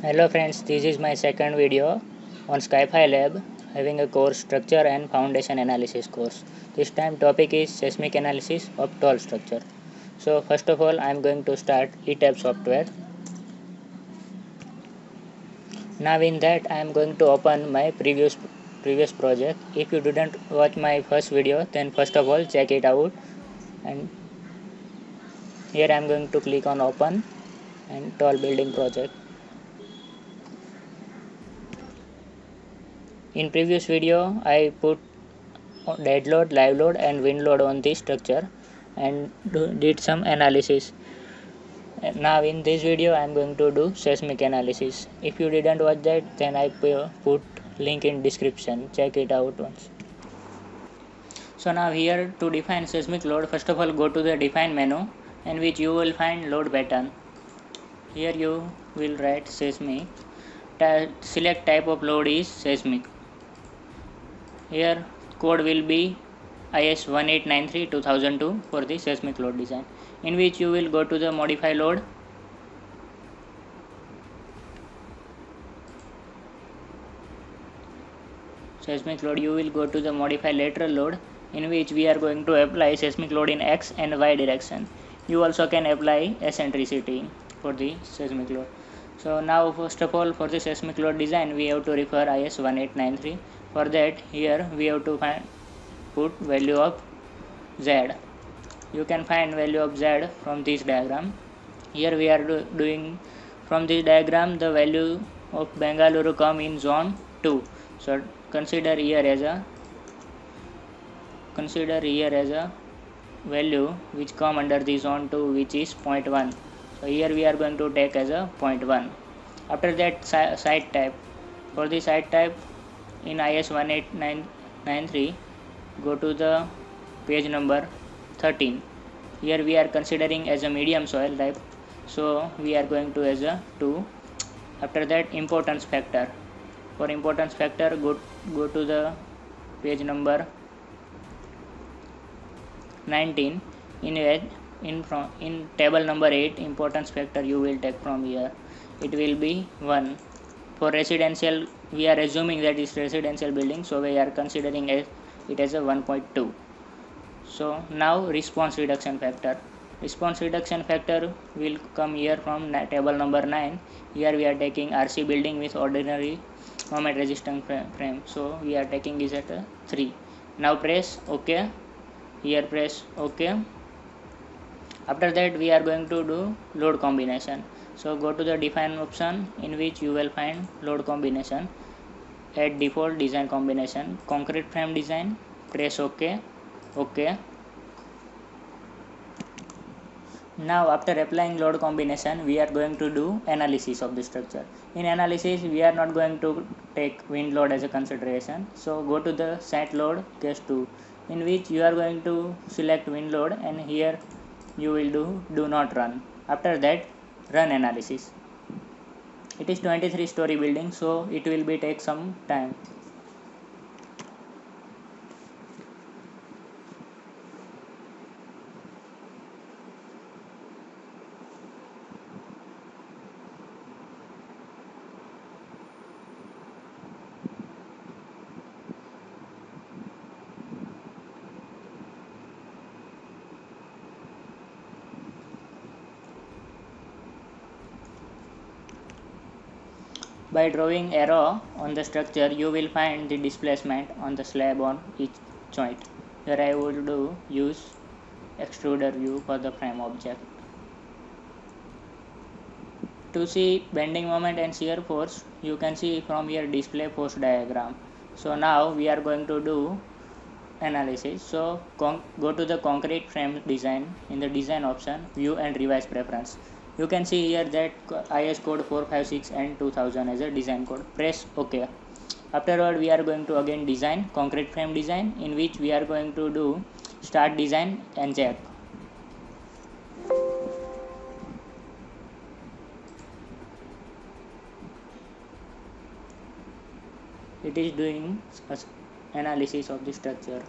Hello friends, this is my second video on Skyfi Lab having a course structure and foundation analysis course. This time topic is seismic analysis of tall structure. So first of all I am going to start ETAP software. Now in that I am going to open my previous project. If you didn't watch my first video then first of all check it out, and here I am going to click on open and tall building project. In previous video I put dead load, live load and wind load on this structure and did some analysis. Now in this video I am going to do seismic analysis. If you didn't watch that then I put link in description, check it out once. So now here to define seismic load, first of all go to the define menu in which you will find load pattern. Here you will write seismic, select type of load is seismic. Here code will be IS 1893-2002 for the seismic load design, in which you will go to the modify load. Seismic load you will go to the modify lateral load, in which we are going to apply seismic load in X and Y direction. You also can apply eccentricity for the seismic load. So now first of all for the seismic load design we have to refer IS 1893. For that here we have to put value of Z. You can find value of Z from this diagram. Here we are doing from this diagram the value of Bengaluru come in zone 2. So consider here as a value which come under the zone 2, which is 0.1. So here we are going to take as a 0.1. After that site type, for the site type in IS 18993 go to the page number 13. Here we are considering as a medium soil type, so we are going to as a 2. After that importance factor, for importance factor go to the page number 19. In table number 8 importance factor you will take from here, it will be 1. For residential we are assuming that is residential building, so we are considering it as a 1.2. So now response reduction factor will come here from table number 9. Here we are taking RC building with ordinary moment resistance frame, so we are taking this at a 3. Now press OK. Here press OK. After that we are going to do load combination. So go to the define option, in which you will find load combination. Add default design combination, concrete frame design. Press OK. OK. Now after applying load combination we are going to do analysis of the structure. In analysis we are not going to take wind load as a consideration, so go to the site load case 2, in which you are going to select wind load and here you will do not run. After that run analysis. It is 23-story building, so it will be take some time. By drawing arrow on the structure you will find the displacement on the slab on each joint. Here I will use extruder view for the frame object. To see bending moment and shear force you can see from here display force diagram. So now we are going to do analysis. So go to the concrete frame design. In the design option view and revise preference, you can see here that IS code 456 and 2000 as a design code. Press OK. Afterward we are going to again design concrete frame design, in which we are going to do start design and jack. It is doing analysis of the structure.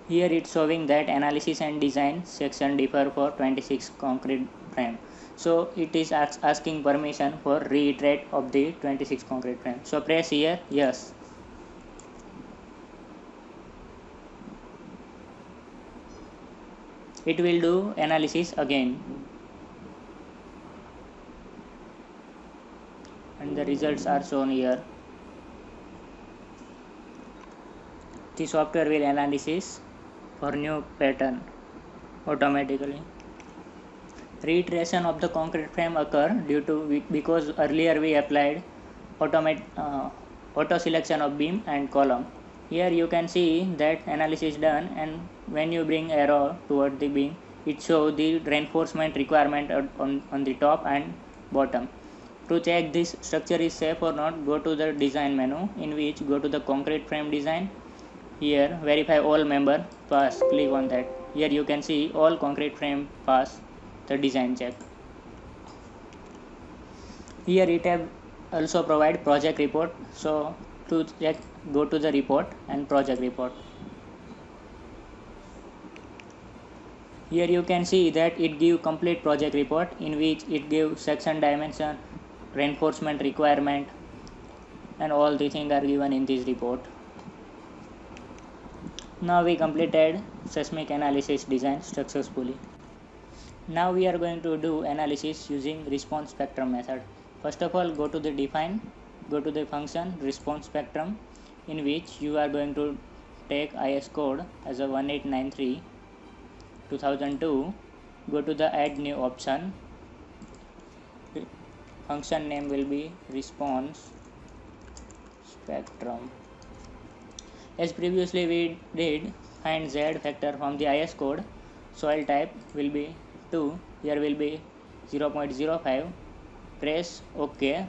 Here it's showing that analysis and design section differ for 26 concrete frame. So it is asking permission for reiterate of the 26 concrete frame. So press here yes. It will do analysis again. And the results are shown here. The software will analysis for new pattern automatically. Reiteration of the concrete frame occur due to because earlier we applied auto selection of beam and column. Here you can see that analysis done, and when you bring arrow toward the beam, it shows the reinforcement requirement on the top and bottom. To check this structure is safe or not, go to the design menu, in which go to the concrete frame design. Here verify all member pass, click on that. Here you can see all concrete frame pass the design check. Here it have also provide project report. So to check, go to the report and project report. Here you can see that it give complete project report, in which it give section dimension, reinforcement requirement, and all the things are given in this report. Now we completed seismic analysis design successfully. Now we are going to do analysis using response spectrum method. First of all, go to the define, go to the function response spectrum, in which you are going to take IS code as a 1893 2002. Go to the add new option. Function name will be response spectrum. As previously we did, find Z factor from the IS code. Soil type will be 2, here will be 0.05. Press OK.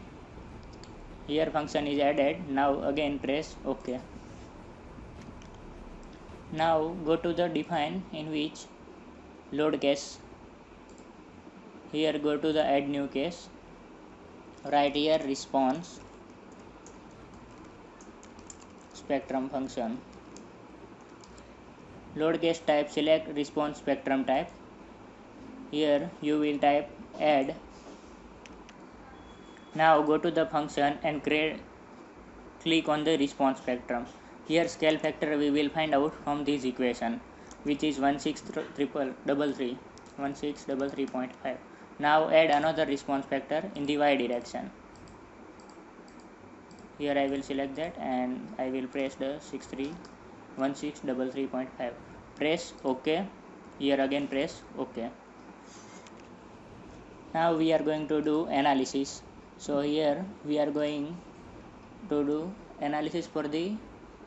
Here function is added. Now again press OK. Now go to the define, in which load case. Here go to the add new case. Write here response spectrum function. Load case type, select response spectrum type. Here you will type add. Now go to the function and click on the response spectrum. Here scale factor we will find out from this equation, which is 1633.5. Now add another response factor in the y direction. Here I will select that and I will press the 1633.5. Press OK. Here again press OK. Now we are going to do analysis. So here we are going to do analysis for the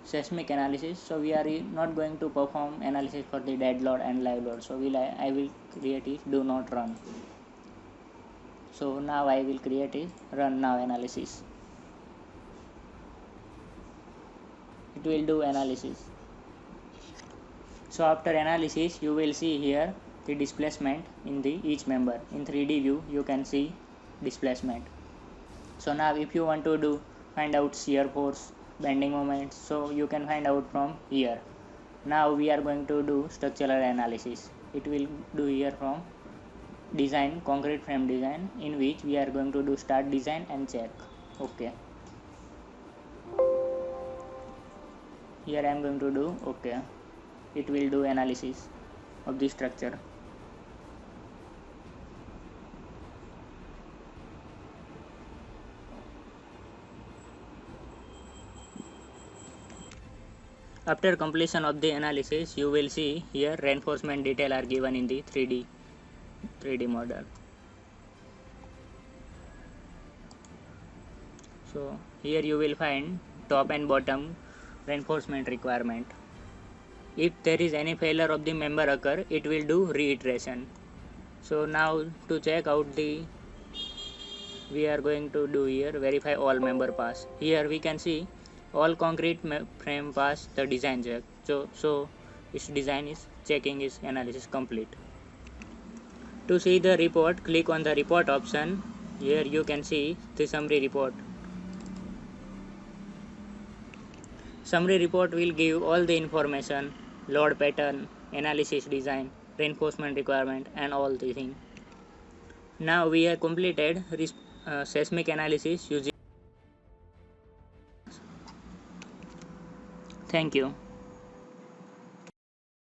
seismic analysis. So we are not going to perform analysis for the dead load and live load. So I will create it do not run. So now I will create it run now analysis. It will do analysis. So after analysis you will see here the displacement in the each member. In 3D view you can see displacement. So now if you want to find out shear force, bending moment, so you can find out from here. Now we are going to do structural analysis. It will do here from design, concrete frame design, in which we are going to do start design and check. Okay. Here I am going to do okay. It will do analysis of the structure. After completion of the analysis, you will see here reinforcement detail are given in the 3D model. So here you will find top and bottom reinforcement requirement. If there is any failure of the member occur, it will do reiteration. So now to check out we are going to do here verify all member pass. Here we can see all concrete frame pass the design check. So its design is checking its analysis complete. To see the report, click on the report option. Here you can see the summary report. Summary report will give all the information load pattern, analysis design, reinforcement requirement, and all the things. Now we have completed seismic analysis using. Thank you.